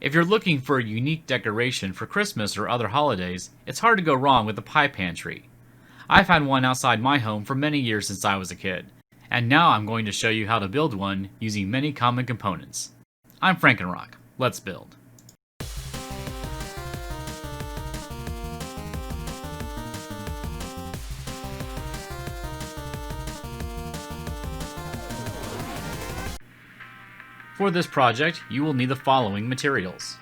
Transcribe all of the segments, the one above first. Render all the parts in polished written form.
If you're looking for a unique decoration for Christmas or other holidays, it's hard to go wrong with a pie pantry. I've had one outside my home for many years since I was a kid, and now I'm going to show you how to build one using many common components. I'm Frankenroc. Let's build. For this project, you will need the following materials.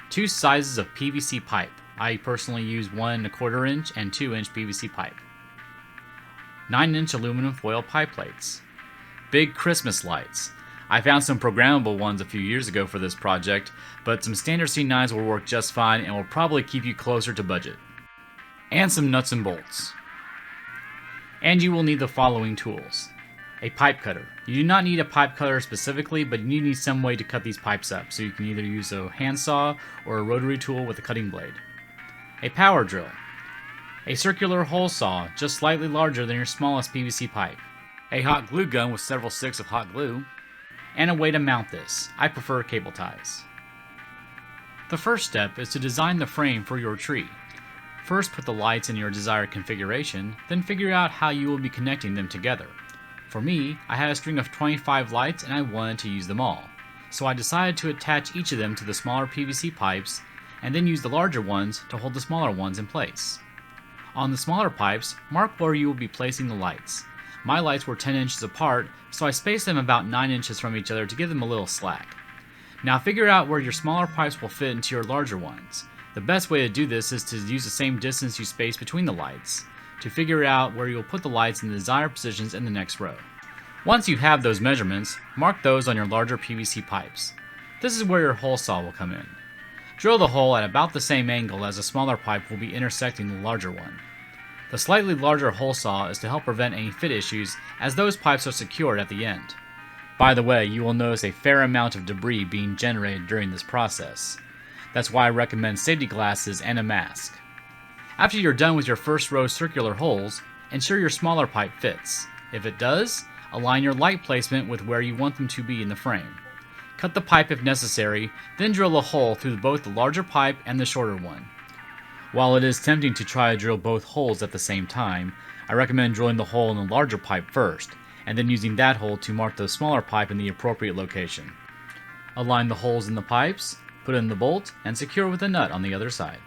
2 sizes of PVC pipe. I personally use 1 1/4 inch and 2 inch PVC pipe. 9-inch aluminum foil pie plates. Big Christmas lights. I found some programmable ones a few years ago for this project, but some standard C9s will work just fine and will probably keep you closer to budget. And some nuts and bolts. And you will need the following tools. A pipe cutter. You do not need a pipe cutter specifically, but you need some way to cut these pipes up, so you can either use a handsaw or a rotary tool with a cutting blade. A power drill. A circular hole saw, just slightly larger than your smallest PVC pipe. A hot glue gun with several sticks of hot glue. And a way to mount this. I prefer cable ties. The first step is to design the frame for your tree. First, put the lights in your desired configuration, then figure out how you will be connecting them together. For me, I had a string of 25 lights and I wanted to use them all, so I decided to attach each of them to the smaller PVC pipes and then use the larger ones to hold the smaller ones in place. On the smaller pipes, mark where you will be placing the lights. My lights were 10 inches apart, so I spaced them about 9 inches from each other to give them a little slack. Now figure out where your smaller pipes will fit into your larger ones. The best way to do this is to use the same distance you space between the lights, to figure out where you will put the lights in the desired positions in the next row. Once you have those measurements, mark those on your larger PVC pipes. This is where your hole saw will come in. Drill the hole at about the same angle as the smaller pipe will be intersecting the larger one. The slightly larger hole saw is to help prevent any fit issues, as those pipes are secured at the end. By the way, you will notice a fair amount of debris being generated during this process. That's why I recommend safety glasses and a mask. After you're done with your first row circular holes, ensure your smaller pipe fits. If it does, align your light placement with where you want them to be in the frame. Cut the pipe if necessary, then drill a hole through both the larger pipe and the shorter one. While it is tempting to try to drill both holes at the same time, I recommend drilling the hole in the larger pipe first, and then using that hole to mark the smaller pipe in the appropriate location. Align the holes in the pipes, put in the bolt, and secure with a nut on the other side.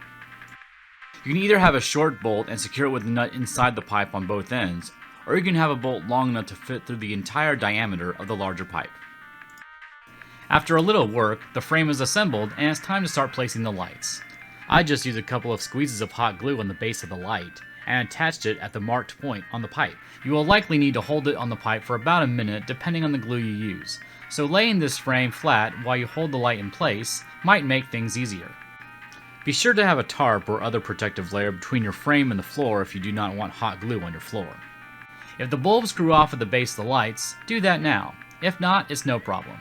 You can either have a short bolt and secure it with a nut inside the pipe on both ends, or you can have a bolt long enough to fit through the entire diameter of the larger pipe. After a little work, the frame is assembled and it's time to start placing the lights. I just used a couple of squeezes of hot glue on the base of the light and attached it at the marked point on the pipe. You will likely need to hold it on the pipe for about a minute depending on the glue you use, so laying this frame flat while you hold the light in place might make things easier. Be sure to have a tarp or other protective layer between your frame and the floor if you do not want hot glue on your floor. If the bulbs screw off at the base of the lights, do that now. If not, it's no problem.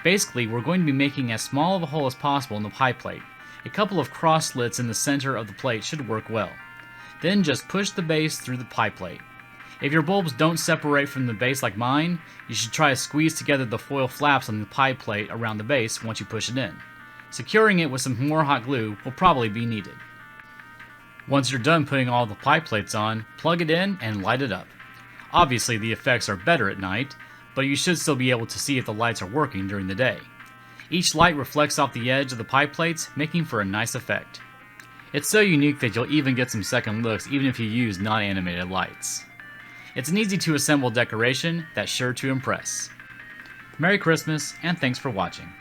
Basically, we're going to be making as small of a hole as possible in the pie plate. A couple of cross slits in the center of the plate should work well. Then just push the base through the pie plate. If your bulbs don't separate from the base like mine, you should try to squeeze together the foil flaps on the pie plate around the base once you push it in. Securing it with some more hot glue will probably be needed. Once you're done putting all the pie plates on, plug it in and light it up. Obviously the effects are better at night, but you should still be able to see if the lights are working during the day. Each light reflects off the edge of the pie plates, making for a nice effect. It's so unique that you'll even get some second looks even if you use non-animated lights. It's an easy to assemble decoration that's sure to impress. Merry Christmas, and thanks for watching.